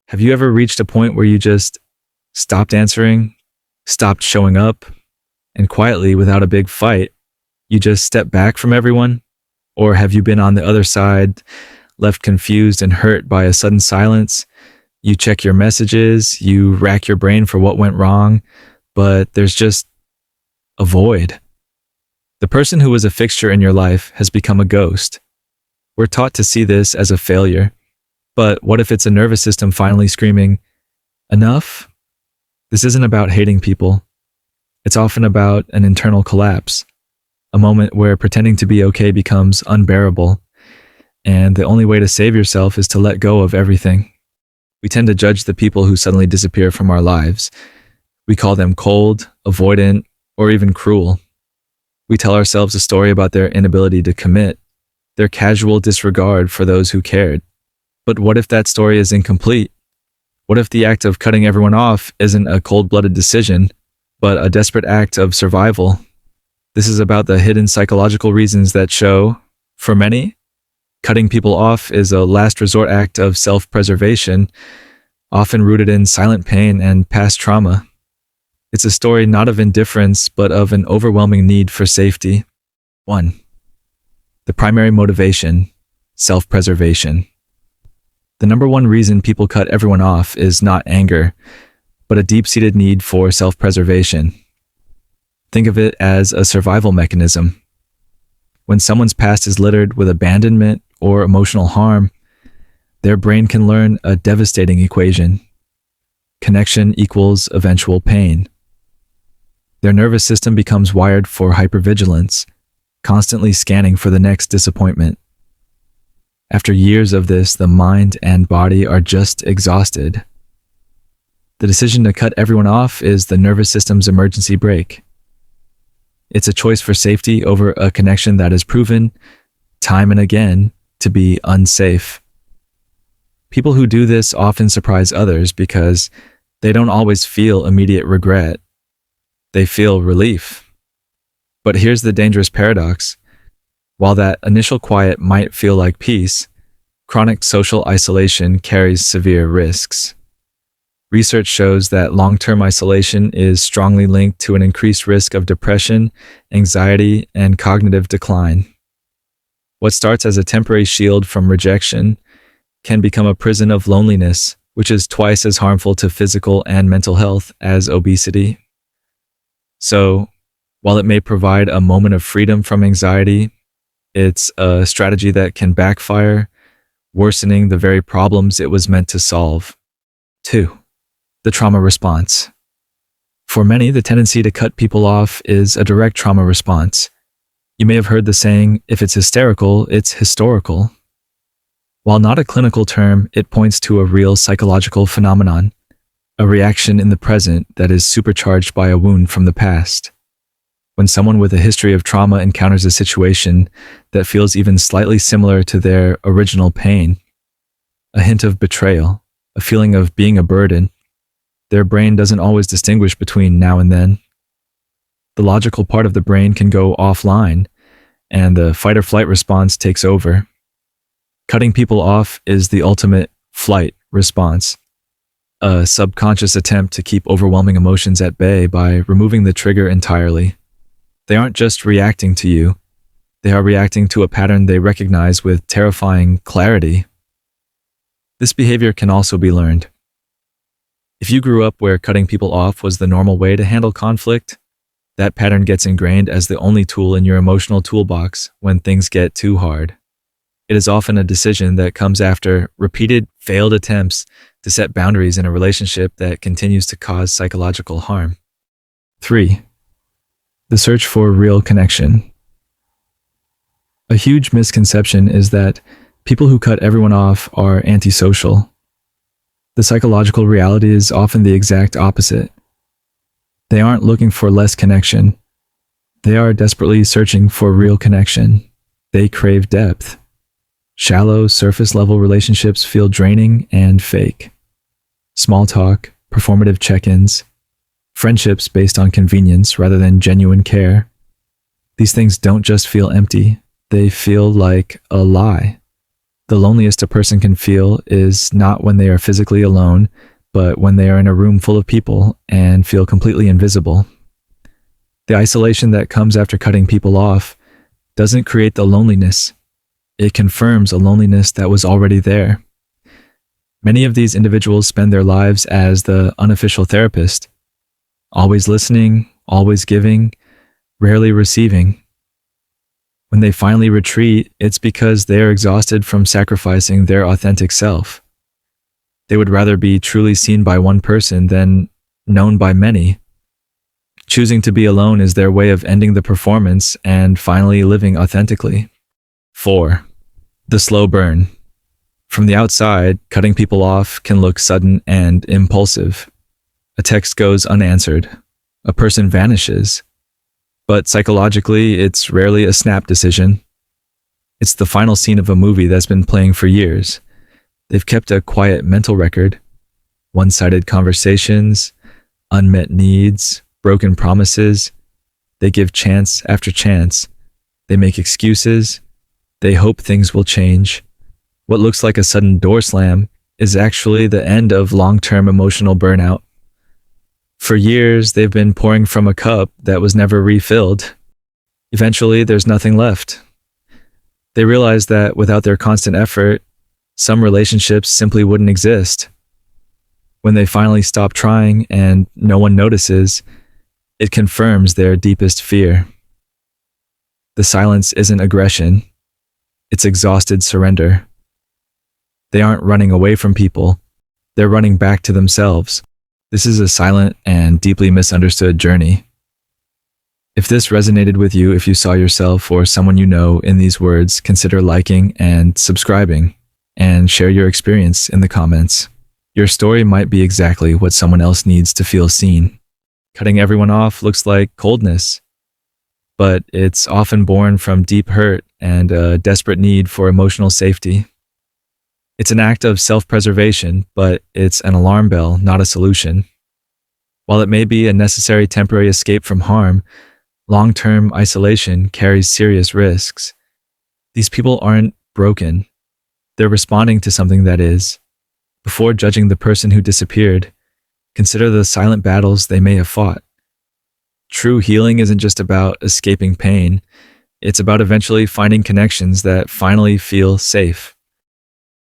Have you ever reached a point where you just stopped answering, stopped showing up, and quietly, without a big fight, you just stepped back from everyone? Or have you been on the other side, left confused and hurt by a sudden silence? You check your messages, you rack your brain for what went wrong, but there's just a void. The person who was a fixture in your life has become a ghost. We're taught to see this as a failure. But what if it's a nervous system finally screaming, enough? This isn't about hating people. It's often about an internal collapse, a moment where pretending to be okay becomes unbearable, and the only way to save yourself is to let go of everything. We tend to judge the people who suddenly disappear from our lives. We call them cold, avoidant, or even cruel. We tell ourselves a story about their inability to commit, their casual disregard for those who cared. But what if that story is incomplete? What if the act of cutting everyone off isn't a cold-blooded decision, but a desperate act of survival? This is about the hidden psychological reasons that show, for many, cutting people off is a last resort act of self-preservation, often rooted in silent pain and past trauma. It's a story not of indifference, but of an overwhelming need for safety. 1. The primary motivation, self-preservation. The number one reason people cut everyone off is not anger, but a deep-seated need for self-preservation. Think of it as a survival mechanism. When someone's past is littered with abandonment or emotional harm, their brain can learn a devastating equation. Connection equals eventual pain. Their nervous system becomes wired for hypervigilance, constantly scanning for the next disappointment. After years of this, the mind and body are just exhausted. The decision to cut everyone off is the nervous system's emergency brake. It's a choice for safety over a connection that is proven, time and again, to be unsafe. People who do this often surprise others because they don't always feel immediate regret. They feel relief. But here's the dangerous paradox. While that initial quiet might feel like peace, chronic social isolation carries severe risks. Research shows that long-term isolation is strongly linked to an increased risk of depression, anxiety, and cognitive decline. What starts as a temporary shield from rejection can become a prison of loneliness, which is twice as harmful to physical and mental health as obesity. So, while it may provide a moment of freedom from anxiety, it's a strategy that can backfire, worsening the very problems it was meant to solve. 2. The trauma response. For many, the tendency to cut people off is a direct trauma response. You may have heard the saying, if it's hysterical, it's historical. While not a clinical term, it points to a real psychological phenomenon, a reaction in the present that is supercharged by a wound from the past. When someone with a history of trauma encounters a situation that feels even slightly similar to their original pain, a hint of betrayal, a feeling of being a burden, their brain doesn't always distinguish between now and then. The logical part of the brain can go offline, and the fight or flight response takes over. Cutting people off is the ultimate flight response, a subconscious attempt to keep overwhelming emotions at bay by removing the trigger entirely. They aren't just reacting to you, they are reacting to a pattern they recognize with terrifying clarity. This behavior can also be learned. If you grew up where cutting people off was the normal way to handle conflict, that pattern gets ingrained as the only tool in your emotional toolbox when things get too hard. It is often a decision that comes after repeated failed attempts to set boundaries in a relationship that continues to cause psychological harm. 3. The search for real connection. A huge misconception is that people who cut everyone off are antisocial. The psychological reality is often the exact opposite. They aren't looking for less connection. They are desperately searching for real connection. They crave depth. Shallow, surface-level relationships feel draining and fake. Small talk, performative check-ins, friendships based on convenience rather than genuine care. These things don't just feel empty, they feel like a lie. The loneliest a person can feel is not when they are physically alone, but when they are in a room full of people and feel completely invisible. The isolation that comes after cutting people off doesn't create the loneliness. It confirms a loneliness that was already there. Many of these individuals spend their lives as the unofficial therapist, always listening, always giving, rarely receiving. When they finally retreat, it's because they are exhausted from sacrificing their authentic self. They would rather be truly seen by one person than known by many. Choosing to be alone is their way of ending the performance and finally living authentically. 4. The slow burn. From the outside, cutting people off can look sudden and impulsive. A text goes unanswered. A person vanishes. But psychologically, it's rarely a snap decision. It's the final scene of a movie that's been playing for years. They've kept a quiet mental record. One-sided conversations, unmet needs, broken promises. They give chance after chance. They make excuses. They hope things will change. What looks like a sudden door slam is actually the end of long-term emotional burnout. For years, they've been pouring from a cup that was never refilled. Eventually, there's nothing left. They realize that without their constant effort, some relationships simply wouldn't exist. When they finally stop trying and no one notices, it confirms their deepest fear. The silence isn't aggression. It's exhausted surrender. They aren't running away from people. They're running back to themselves. This is a silent and deeply misunderstood journey. If this resonated with you, if you saw yourself or someone you know in these words, consider liking and subscribing, and share your experience in the comments. Your story might be exactly what someone else needs to feel seen. Cutting everyone off looks like coldness, but it's often born from deep hurt and a desperate need for emotional safety. It's an act of self-preservation, but it's an alarm bell, not a solution. While it may be a necessary temporary escape from harm, long-term isolation carries serious risks. These people aren't broken. They're responding to something that is. Before judging the person who disappeared, consider the silent battles they may have fought. True healing isn't just about escaping pain. It's about eventually finding connections that finally feel safe.